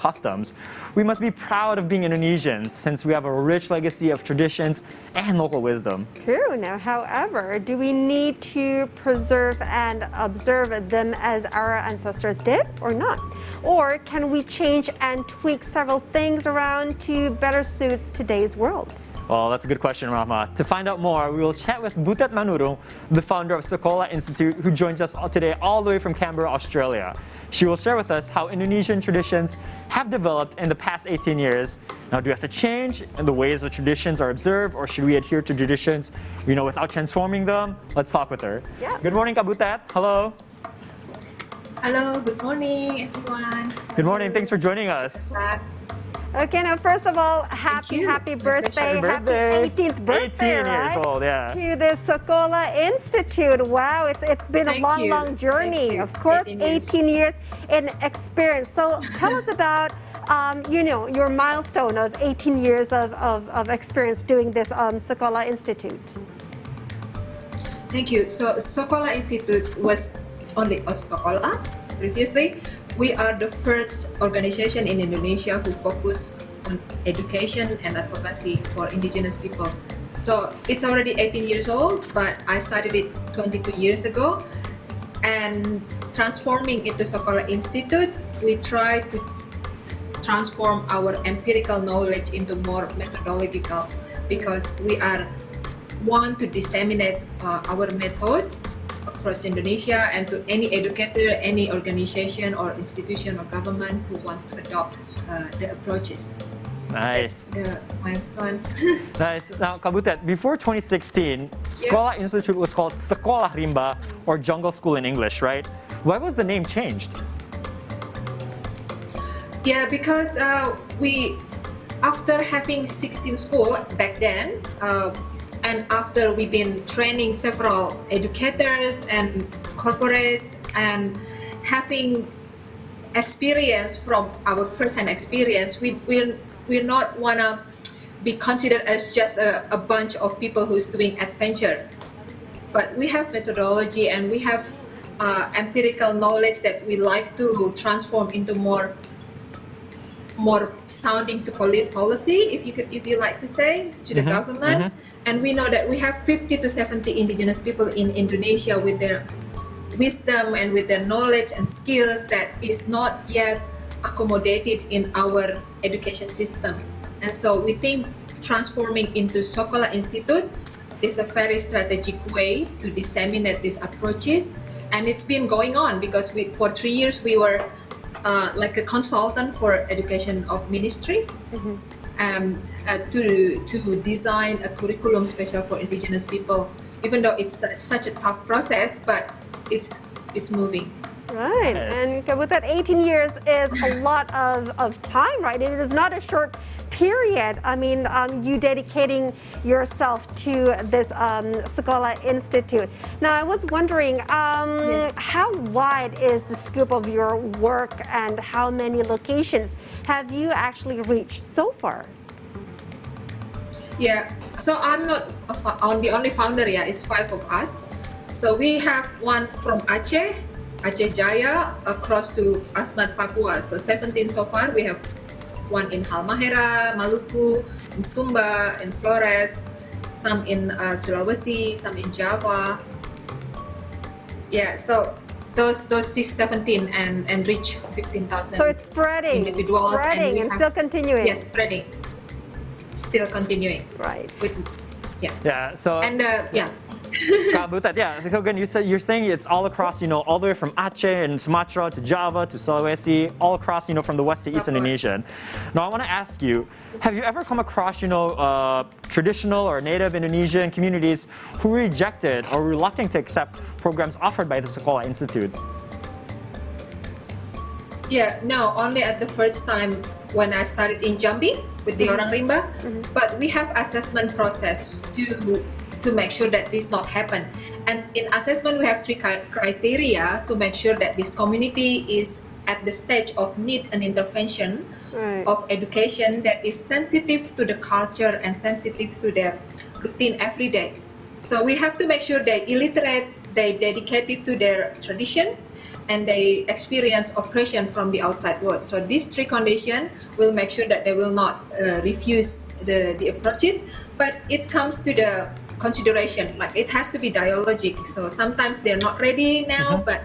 customs. We must be proud of being Indonesian since we have a rich legacy of traditions and local wisdom. True. Now, however, do we need to preserve and observe them as our ancestors did or not? Or can we change and tweak several things around to better suit today's world? Well, that's a good question, Rahma. To find out more, we will chat with Butet Manurung, the founder of Sokola Institute, who joins us today all the way from Canberra, Australia. She will share with us how Indonesian traditions have developed in the past 18 years. Now, do we have to change in the ways the traditions are observed, or should we adhere to traditions, without transforming them? Let's talk with her. Yes. Good morning, Kak Butet. Hello. Hello, good morning, everyone. Good morning. Thanks for joining us. Okay, now first of all, happy you. birthday, Happy birthday. 18th birthday, 18 right? years old, yeah. To the Sokola Institute. Wow, it's been a Thank long, you. long journey. Thank you. Of course, 18 years in experience. So tell us about, your milestone of 18 years of experience doing this Sokola Institute. Thank you. So Sakola Institute was only a Sokola previously. We are the first organization in Indonesia who focus on education and advocacy for indigenous people. So it's already 18 years old, but I started it 22 years ago. And transforming it to Sokola Institute, we try to transform our empirical knowledge into more methodological, because we want to disseminate our methods across Indonesia and to any educator, any organization or institution or government who wants to adopt the approaches. Nice. That's the milestone. Nice. Now, Kak Butet, before 2016, Sokola Institute was called Sokola Rimba, or Jungle School in English, right? Why was the name changed? Yeah, because after having 16 school back then, and after we've been training several educators and corporates and having experience from our first-hand experience, we're not wanna be considered as just a bunch of people who's doing adventure. But we have methodology and we have empirical knowledge that we like to transform into more sounding to policy, if you like to say, to the government. And we know that we have 50 to 70 indigenous people in Indonesia with their wisdom and with their knowledge and skills that is not yet accommodated in our education system. And so we think transforming into Sokola Institute is a very strategic way to disseminate these approaches. And it's been going on because for 3 years we were like a consultant for education of ministry, to design a curriculum special for indigenous people, even though it's such a tough process, but it's moving. Right, Yes. and with that 18 years is a lot of time, right? It is not a short period. I mean, you dedicating yourself to this Sokola Institute. Now, I was wondering, how wide is the scope of your work and how many locations have you actually reached so far? Yeah, so I'm not the only founder. Yeah, it's 5 of us. So we have one from Aceh Jaya, across to Asmat, Papua. So 17 so far. We have one in Halmahera, Maluku, in Sumba, in Flores, some in Sulawesi, some in Java. Yeah, so those 17 and reach 15,000. So it's spreading, individuals, and still continuing. Yes, spreading, still continuing. Right. Yeah. So. And Kak Butet, yeah. So again, you're saying it's all across, all the way from Aceh and Sumatra to Java to Sulawesi, all across, from the west to east Indonesian. Now, I want to ask you, have you ever come across, traditional or native Indonesian communities who rejected or reluctant to accept programs offered by the Sokola Institute? Yeah, no, only at the first time when I started in Jambi with the Orang Rimba, but we have assessment process to make sure that this not happen. And in assessment, we have 3 criteria to make sure that this community is at the stage of need an intervention of education that is sensitive to the culture and sensitive to their routine every day. So we have to make sure they illiterate, they dedicated to their tradition, and they experience oppression from the outside world. So these three conditions will make sure that they will not refuse the approaches, but it comes to the consideration, like it has to be dialogic. So sometimes they're not ready now, but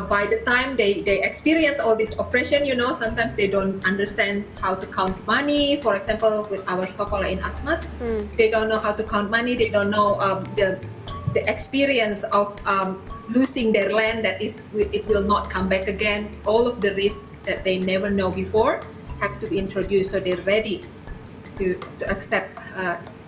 by the time they experience all this oppression, sometimes they don't understand how to count money. For example, with our Sokola in Asmat, they don't know how to count money. They don't know the experience of losing their land, that it will not come back again. All of the risks that they never know before have to be introduced, so they're ready to accept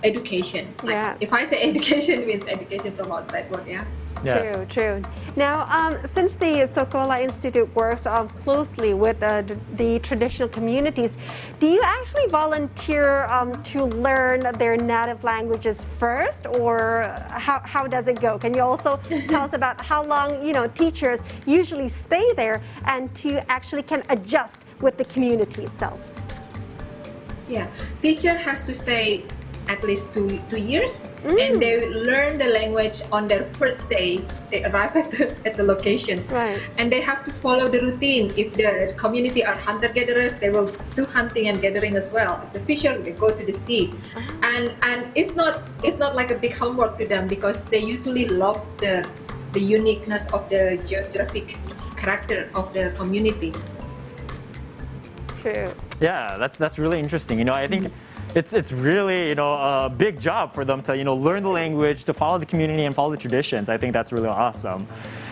education. Like, Yes. if I say education, means education from outside world, yeah. True, true. Now, since the Sakola Institute works closely with the traditional communities, do you actually volunteer to learn their native languages first, or how does it go? Can you also tell us about how long teachers usually stay there and to actually can adjust with the community itself? Yeah, teacher has to stay at least two years, and they learn the language on their first day. They arrive at the location, Right. and they have to follow the routine. If the community are hunter-gatherers, they will do hunting and gathering as well. If the fisher, they go to the sea, and it's not like a big homework to them, because they usually love the uniqueness of the geographic character of the community. True. Yeah, that's really interesting. I think it's really a big job for them to learn the language, to follow the community and follow the traditions. I think that's really awesome.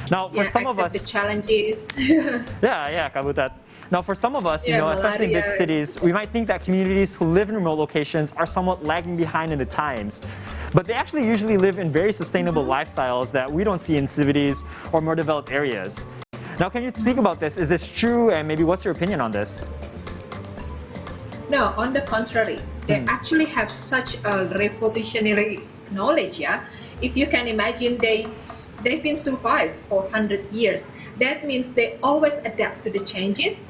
Now, for some of us, the challenges. yeah, Kabutat. Now, for some of us, especially in big malaria. cities, we might think that communities who live in remote locations are somewhat lagging behind in the times. But they actually usually live in very sustainable lifestyles that we don't see in cities or more developed areas. Now, can you speak about this? Is this true? And maybe what's your opinion on this? No, on the contrary, they actually have such a revolutionary knowledge. Yeah, if you can imagine, they've been survived for 100 years. That means they always adapt to the changes,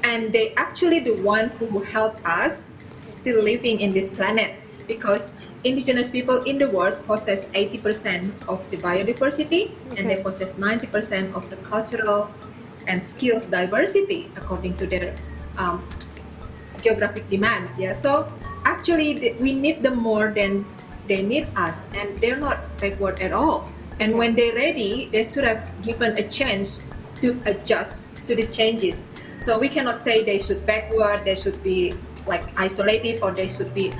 and they actually the one who help us still living in this planet, because indigenous people in the world possess 80% of the biodiversity, and they possess 90% of the cultural and skills diversity according to their geographic demands. Yeah, so actually we need them more than they need us, and they're not backward at all. And when they're ready, they should have given a chance to adjust to the changes. So we cannot say they should backward, they should be like isolated, or they should be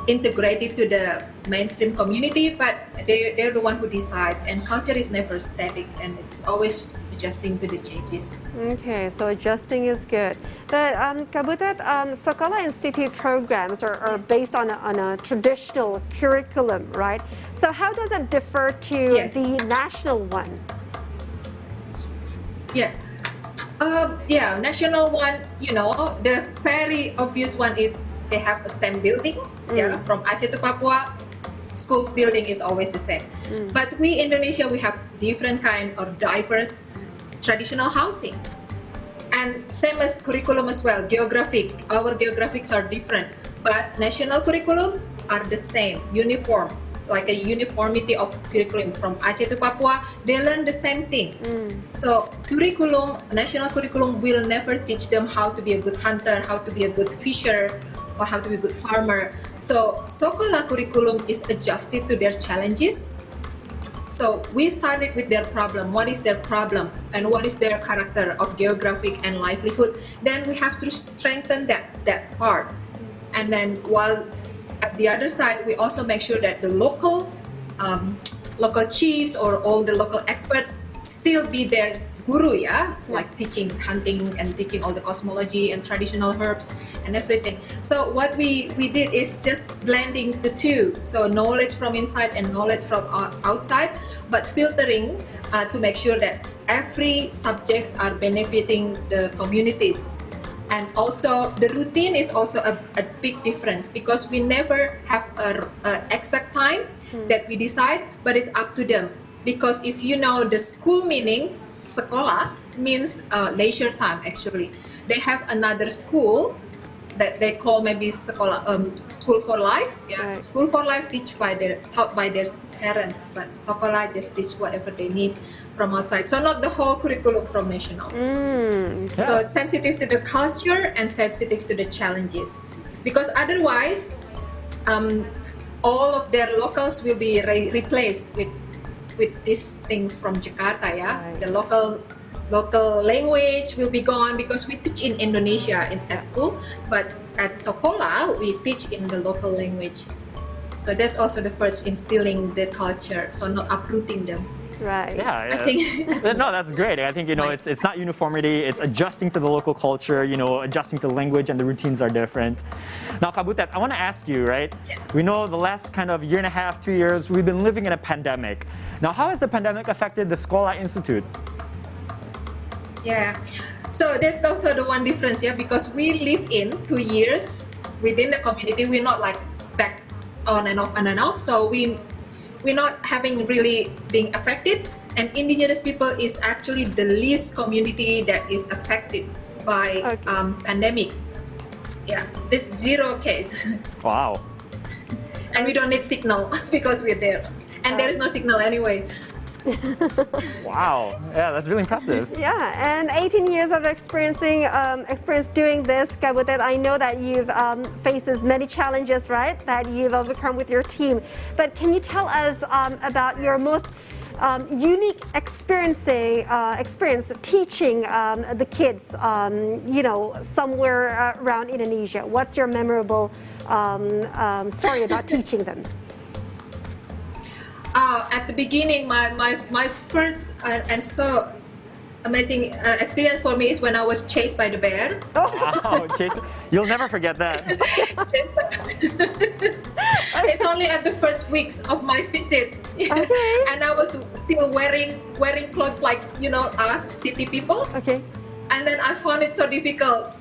integrated to the mainstream community, but they're the one who decide, and culture is never static, and it's always adjusting to the changes. Okay, so adjusting is good. But Kabutat, Sakola Institute programs are based on a traditional curriculum, right? So how does it differ to Yes. the national one? Yeah. National one, the very obvious one is they have the same building. Yeah, from Aceh to Papua, school's building is always the same. But we Indonesia, we have different kind or diverse traditional housing. And same as curriculum as well, geographic. Our geographics are different, but national curriculum are the same, uniform, like a uniformity of curriculum from Aceh to Papua. They learn the same thing. So national curriculum will never teach them how to be a good hunter, how to be a good fisher, or how to be a good farmer. So Sokola curriculum is adjusted to their challenges. So we started with their problem. What is their problem, and what is their character of geographic and livelihood? Then we have to strengthen that part. And then while at the other side, we also make sure that the local chiefs or all the local experts still be their guru, like teaching hunting and teaching all the cosmology and traditional herbs and everything. So what we did is just blending the two, so knowledge from inside and knowledge from outside, but filtering to make sure that every subjects are benefiting the communities. And also the routine is also a big difference, because we never have a exact time that we decide, but it's up to them. Because if you know the school meaning, sekolah means leisure time actually. They have another school that they call maybe sekolah, school for life. Yeah, Right. School for life taught by their parents, but sekolah just teach whatever they need from outside. So not the whole curriculum from national. So sensitive to the culture and sensitive to the challenges, because otherwise, all of their locals will be replaced with this thing from Jakarta. Yeah, Right. the local language will be gone because we teach in Indonesia at school, but at Sokola we teach in the local language. So that's also the first instilling the culture, so not uprooting them. Right. Yeah, I think no, that's great. I think it's not uniformity. It's adjusting to the local culture. Adjusting to the language, and the routines are different. Now, Kak Butet, I want to ask you, right? Yeah. We know the last kind of year and a half, 2 years, we've been living in a pandemic. Now, how has the pandemic affected the Sakola Institute? Yeah, so that's also the one difference, yeah, because we live in 2 years within the community. We're not like back on and off. So we're not having really being affected. And indigenous people is actually the least community that is affected by pandemic. Yeah, this 0 case, Wow. and we don't need signal because we're there, and there is no signal anyway. Wow. Yeah, that's really impressive. Yeah, and 18 years of experience doing this, Kak Butet. I know that you've faces many challenges, right? That you've overcome with your team. But can you tell us about your most unique experience teaching the kids, somewhere around Indonesia? What's your memorable story about teaching them? At the beginning, my first and so amazing experience for me is when I was chased by the bear. Wow, Jason, you'll never forget that. It's only at the first weeks of my visit, and I was still wearing clothes like us city people. Okay. And then I found it so difficult.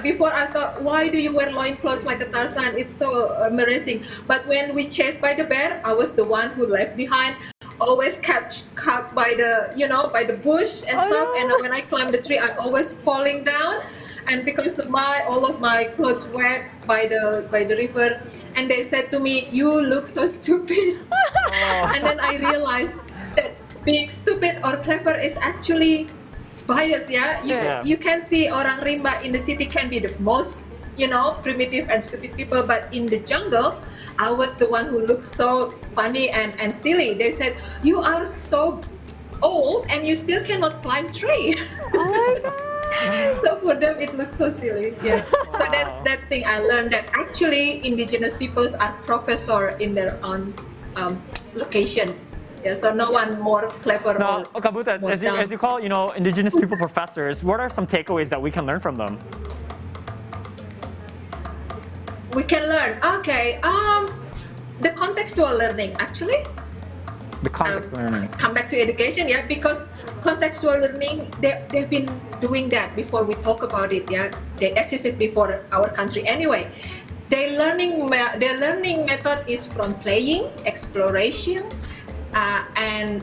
Before I thought, why do you wear loincloths like a Tarzan? It's so embarrassing. But when we chased by the bear, I was the one who left behind. Always caught by the bush and stuff. No. And when I climbed the tree, I always falling down. And because of all of my clothes wet by the river, and they said to me, "You look so stupid." And then I realized that being stupid or clever is actually bias. You can see orang rimba in the city can be the most primitive and stupid people, but in the jungle I was the one who looked so funny and silly. They said, "You are so old and you still cannot climb tree." Oh my God. So for them it looks so silly. So that's thing I learned, that actually indigenous peoples are professor in their own location. So no one more clever. Now, or Kak Butet, more as you call indigenous people professors, what are some takeaways that we can learn from them? we can learn. Okay, the contextual learning actually. The context learning. Come back to education, because contextual learning, they've been doing that before we talk about it. They existed before our country anyway. Their learning method is from playing, exploration, and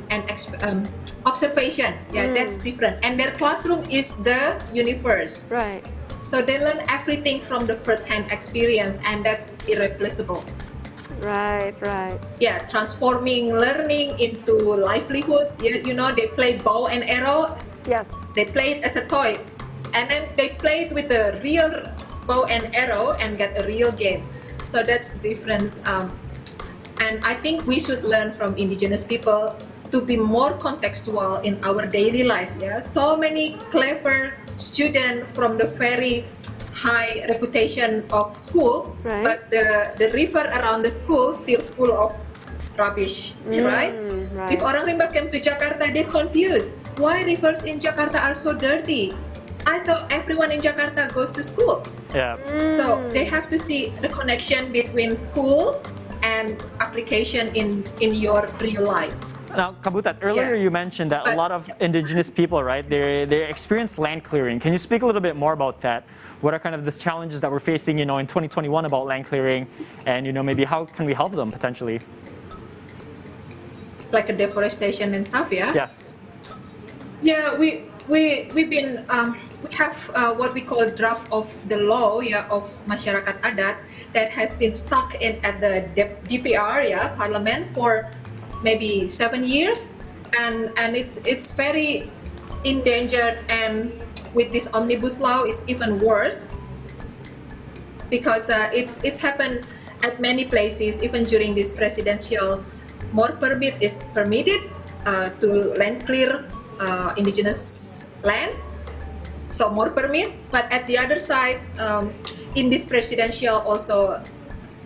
observation. That's different. And their classroom is the universe. Right. So they learn everything from the first-hand experience, and that's irreplaceable. Right. Transforming learning into livelihood. They play bow and arrow. Yes. They play it as a toy, and then they play it with a real bow and arrow and get a real game. So that's the difference. And I think we should learn from indigenous people to be more contextual in our daily life. So many clever students from the very high reputation of school, Right. but the river around the school still full of rubbish, right? Right. If orang rimba came to Jakarta, they're confused. Why rivers in Jakarta are so dirty? I thought everyone in Jakarta goes to school. Yeah. So they have to see the connection between schools and application in your real life. Now, Kak Butet, earlier you mentioned that a lot of indigenous people, right, they experience land clearing. Can you speak a little bit more about that? What are kind of the challenges that we're facing, in 2021 about land clearing, and maybe how can we help them potentially? Like a deforestation and stuff, Yes. We've been we have what we call draft of the law of masyarakat adat that has been stuck at the DPR Parliament for maybe 7 years, and it's very endangered, and with this omnibus law it's even worse because it's happened at many places. Even during this presidential, more permit is permitted to land clear indigenous land, so more permits. But at the other side, in this presidential also,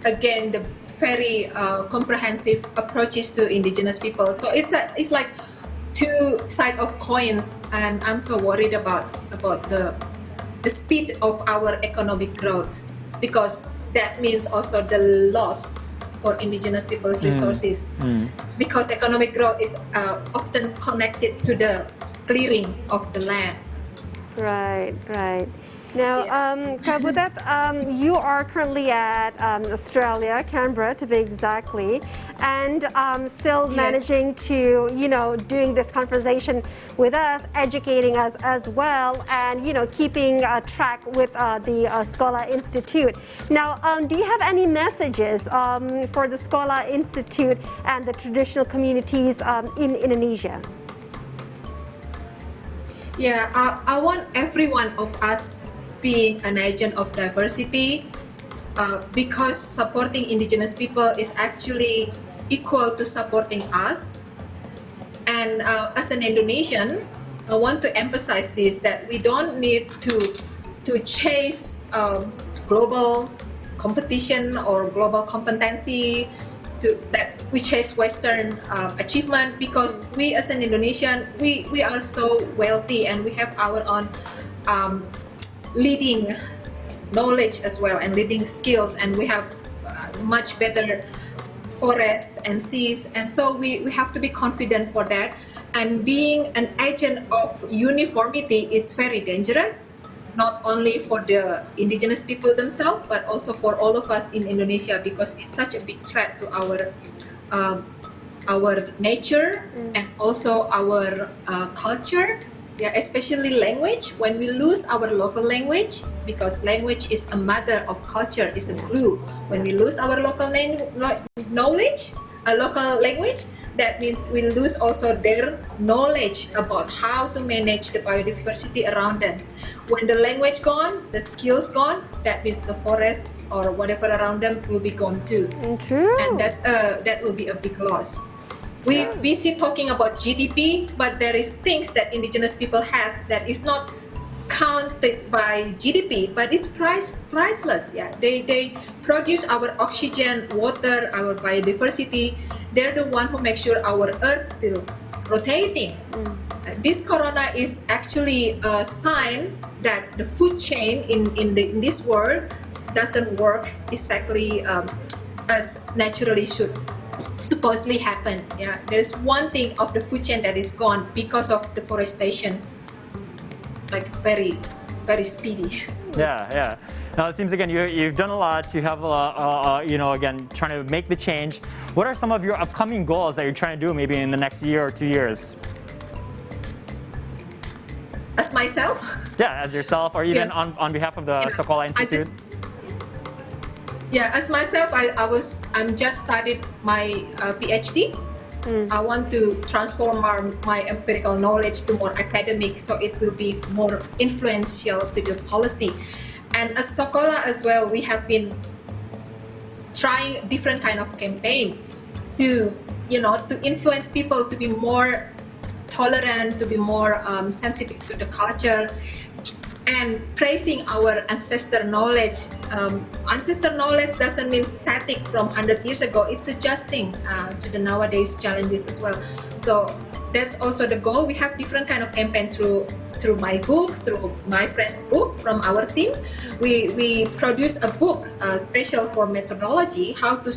again, the very comprehensive approaches to indigenous people. So it's like two sides of coins, and I'm so worried about the speed of our economic growth, because that means also the loss for indigenous people's resources, because economic growth is often connected to the clearing of the land. Right. Now, Kak Butet, you are currently at Australia, Canberra to be exactly, and still Yes. managing to, doing this conversation with us, educating us as well, and, keeping track with the Sakola Institute. Now, do you have any messages for the Sakola Institute and the traditional communities in Indonesia? Yeah, I want every one of us being an agent of diversity, because supporting indigenous people is actually equal to supporting us. And as an Indonesian, I want to emphasize this, that we don't need to chase global competition or global competency, that we chase Western achievement, because we as an Indonesian, we are so wealthy and we have our own leading knowledge as well and leading skills, and we have much better forests and seas, and so we have to be confident for that. And being an agent of uniformity is very dangerous, not only for the indigenous people themselves, but also for all of us in Indonesia, because it's such a big threat to our nature and also our culture. Yeah, especially language. When we lose our local language, because language is a mother of culture, is a glue. When we lose our local knowledge, a local language, that means we lose also their knowledge about how to manage the biodiversity around them. When the language gone, the skills gone, that means the forests or whatever around them will be gone too. True. And that will be a big loss. We busy talking about GDP, but there is things that indigenous people has that is not counted by GDP, but it's priceless. Yeah, they produce our oxygen, water, our biodiversity. They're the one who make sure our Earth still rotating. This corona is actually a sign that the food chain in this world doesn't work exactly as naturally should supposedly happen. Yeah, there's one thing of the food chain that is gone because of deforestation, like very speedy. Yeah. Now it seems again you've done a lot. You have again trying to make the change. What are some of your upcoming goals that you're trying to do maybe in the next year or 2 years? As myself? Yeah, as yourself, or even on behalf of the Sakola Institute. As myself, I'm just started my PhD. I want to transform my empirical knowledge to more academic, so it will be more influential to the policy. And as Sakola as well, we have been trying different kind of campaign to influence people to be more tolerant, to be more sensitive to the culture, and praising our ancestor knowledge. Ancestor knowledge doesn't mean static from 100 years ago. It's adjusting to the nowadays challenges as well. So that's also the goal. We have different kind of campaign through my books, through my friend's book from our team. We produce a book special for methodology, how to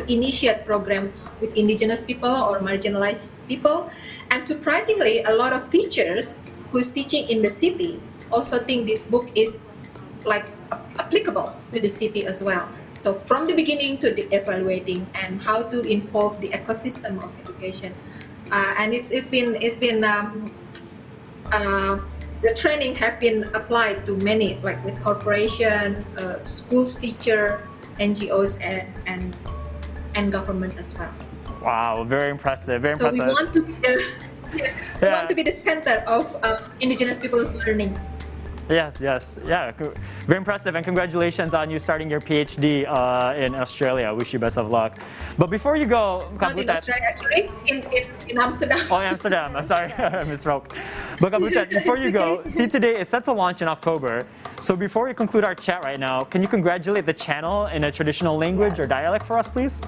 initiate program with indigenous people or marginalized people. And surprisingly, a lot of teachers who's teaching in the city also think this book is like applicable to the city as well. So from the beginning to the evaluating and how to involve the ecosystem of education, and it's been the training have been applied to many, like with corporation, schools, teacher, NGOs, and government as well. Wow, very impressive. So we want to be We Yeah. want to be the center of indigenous people's learning. Yes, yes, yeah, very impressive, and congratulations on you starting your PhD in Australia. Wish you best of luck. But before you go, Kak Not in Butet- Australia, actually, in Amsterdam. Oh, Amsterdam. I'm sorry, I misspoke. But Kak Butet, before you go, See Today is set to launch in October. So before we conclude our chat right now, can you congratulate the channel in a traditional language or dialect for us, please?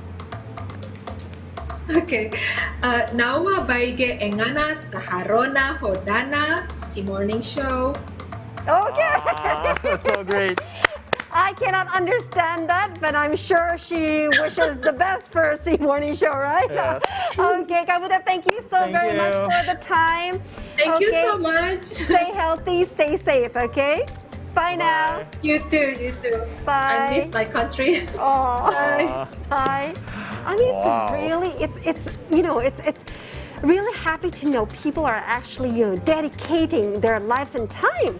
Okay. Nawa baige engana kaharona hodana si morning show. Okay. That's so great. I cannot understand that, but I'm sure she wishes the best for C Morning Show, right? Yes. Okay, Kak Butet, thank you so Thank very much you. for the time. Thank you Okay, so much. Stay healthy, stay safe, okay? Bye now. You too, you too. Bye. I miss my country. Oh, Uh, hi. I mean, Wow. it's really, it's really happy to know people are actually, dedicating their lives and time